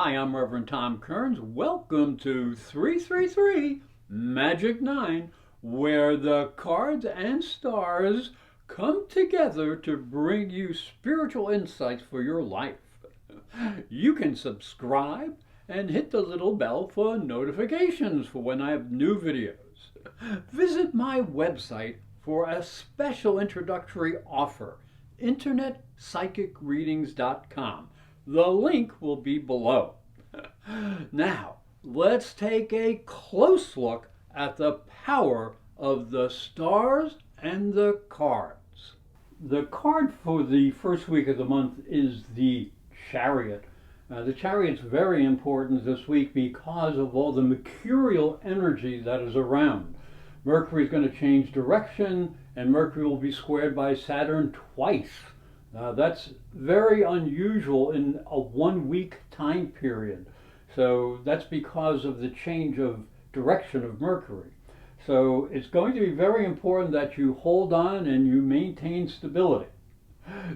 Hi, I'm Reverend Tom Kearns. Welcome to 333 Magic 9, where the cards and stars come together to bring you spiritual insights for your life. You can subscribe and hit the little bell for notifications for when I have new videos. Visit my website for a special introductory offer, internetpsychicreadings.com. The link will be below. Now, let's take a close look at the power of the stars and the cards. The card for the first week of the month is the Chariot. The Chariot's very important this week because of all the mercurial energy that is around. Mercury is going to change direction, and Mercury will be squared by Saturn twice. That's very unusual in a 1 week time period. So that's because of the change of direction of Mercury. So it's going to be very important that you hold on and you maintain stability.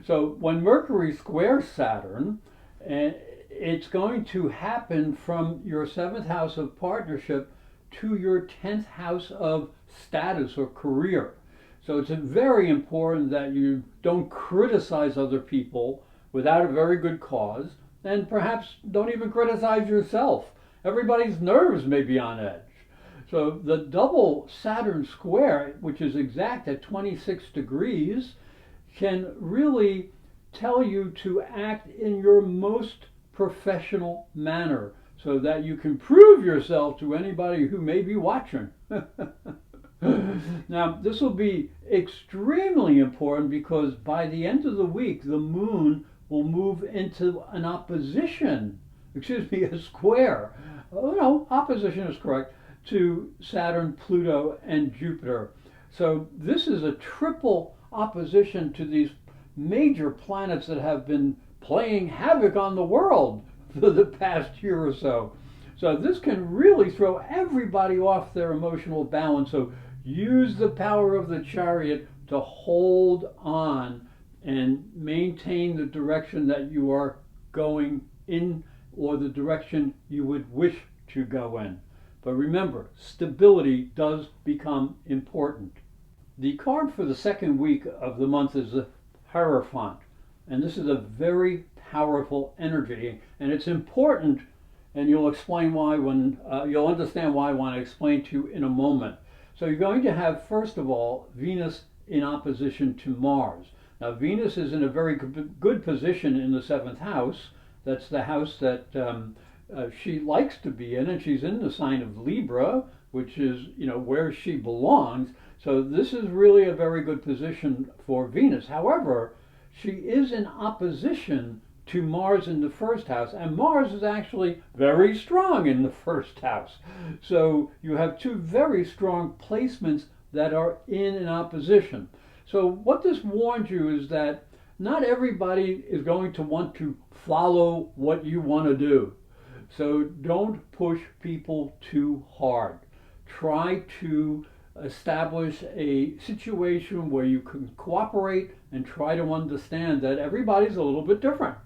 So when Mercury squares Saturn, it's going to happen from your 7th house of partnership to your 10th house of status or career. So it's very important that you don't criticize other people without a very good cause, and perhaps don't even criticize yourself. Everybody's nerves may be on edge. So the double Saturn square, which is exact at 26 degrees, can really tell you to act in your most professional manner so that you can prove yourself to anybody who may be watching. Now, this will be extremely important because by the end of the week, the moon will move into an opposition, a square. Oh, no, opposition is correct, to Saturn, Pluto, and Jupiter. So this is a triple opposition to these major planets that have been playing havoc on the world for the past year or so. So this can really throw everybody off their emotional balance. So use the power of the Chariot to hold on and maintain the direction that you are going in or the direction you would wish to go in. But remember, stability does become important. The card for the second week of the month is the Hierophant. And this is a very powerful energy. And it's important, and you'll understand why I want to explain to you in a moment. So you're going to have, first of all, Venus in opposition to Mars. Now, Venus is in a very good position in the 7th house. That's the house that she likes to be in, and she's in the sign of Libra, which is, where she belongs. So this is really a very good position for Venus. However, she is in opposition to Mars in the 1st house, and Mars is actually very strong in the 1st house. So you have two very strong placements that are in an opposition. So what this warns you is that not everybody is going to want to follow what you want to do. So don't push people too hard. Try to establish a situation where you can cooperate and try to understand that everybody's a little bit different.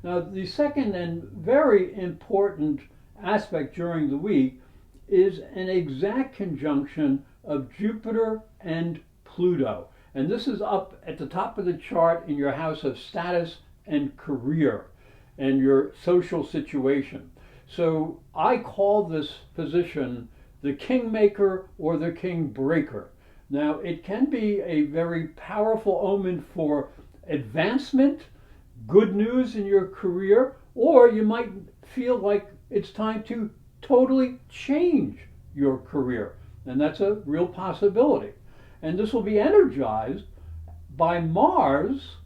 Now, the second and very important aspect during the week is an exact conjunction of Jupiter and Pluto. And this is up at the top of the chart in your house of status and career and your social situation. So I call this position the kingmaker or the king breaker. Now, it can be a very powerful omen for advancement, good news in your career, or you might feel like it's time to totally change your career. And that's a real possibility. And this will be energized by Mars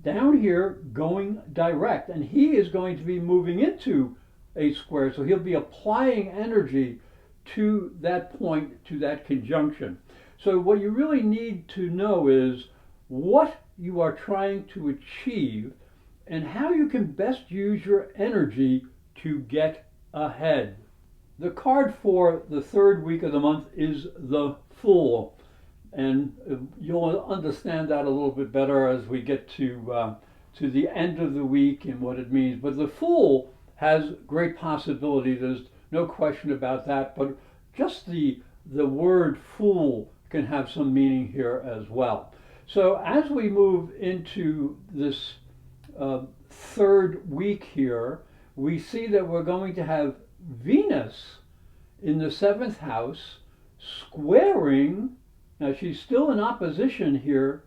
down here going direct. And he is going to be moving into a square. So he'll be applying energy to that point, to that conjunction. So what you really need to know is what you are trying to achieve and how you can best use your energy to get ahead. The card for the third week of the month is the Fool. And you'll understand that a little bit better as we get to the end of the week and what it means. But the Fool has great possibility. There's no question about that. But just the word fool can have some meaning here as well. So as we move into this third week here, we see that we're going to have Venus in the seventh house squaring. Now she's still in opposition here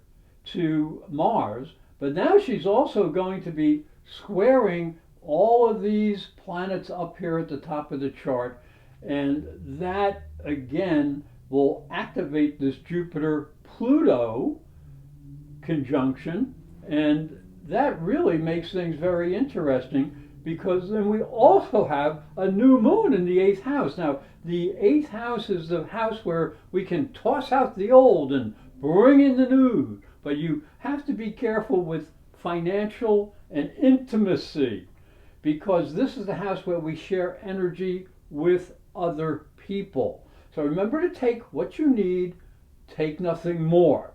to Mars, but now she's also going to be squaring all of these planets up here at the top of the chart, and that again will activate this Jupiter Pluto conjunction, and that really makes things very interesting, because then we also have a new moon in the eighth house. Now, the eighth house is the house where we can toss out the old and bring in the new, but you have to be careful with financial and intimacy, because this is the house where we share energy with other people. So remember to take what you need, take nothing more.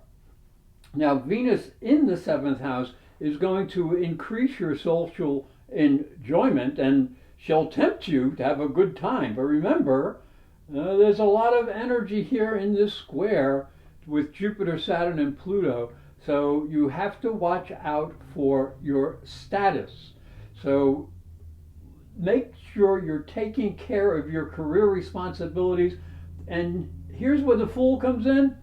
Now, Venus in the seventh house is going to increase your social enjoyment, and she'll tempt you to have a good time. But remember, there's a lot of energy here in this square with Jupiter, Saturn, and Pluto. So you have to watch out for your status. So make sure you're taking care of your career responsibilities. And here's where the fool comes in.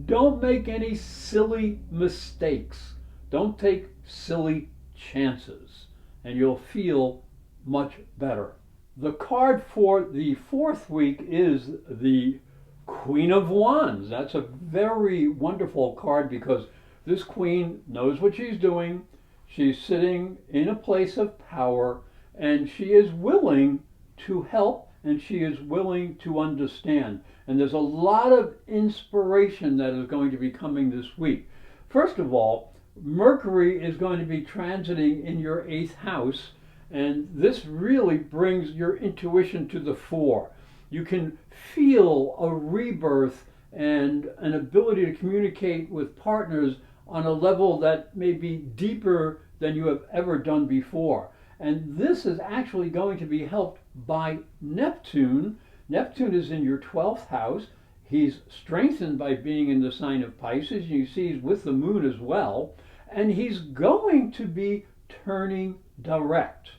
Don't make any silly mistakes. Don't take silly chances, and you'll feel much better. The card for the fourth week is the Queen of Wands. That's a very wonderful card, because this queen knows what she's doing. She's sitting in a place of power, and she is willing to help, and she is willing to understand. And there's a lot of inspiration that is going to be coming this week. First of all, Mercury is going to be transiting in your eighth house, and this really brings your intuition to the fore. You can feel a rebirth and an ability to communicate with partners on a level that may be deeper than you have ever done before. And this is actually going to be helped by Neptune. Neptune is in your 12th house. He's strengthened by being in the sign of Pisces. You see he's with the moon as well. And he's going to be turning direct.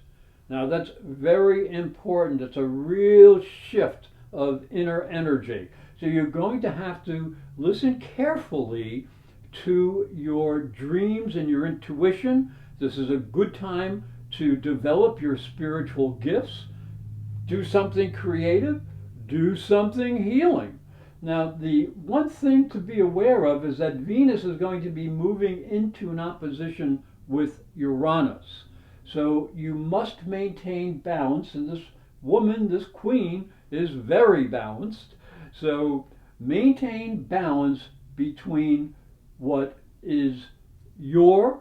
Now that's very important. It's a real shift of inner energy. So you're going to have to listen carefully to your dreams and your intuition. This is a good time to develop your spiritual gifts. Do something creative. Do something healing. Now, the one thing to be aware of is that Venus is going to be moving into an opposition with Uranus. So you must maintain balance, and this woman, this queen, is very balanced. So maintain balance between what is your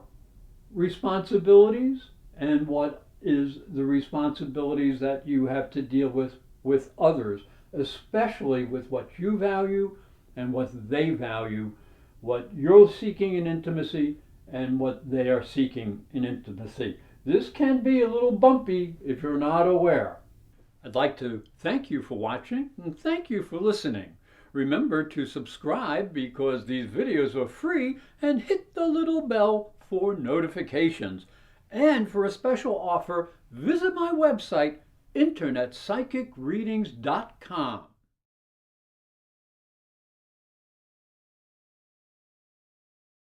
responsibilities and what is the responsibilities that you have to deal with others, especially with what you value and what they value, what you're seeking in intimacy and what they are seeking in intimacy. This can be a little bumpy if you're not aware. I'd like to thank you for watching and thank you for listening. Remember to subscribe, because these videos are free, and hit the little bell for notifications. And for a special offer, visit my website, internetpsychicreadings.com.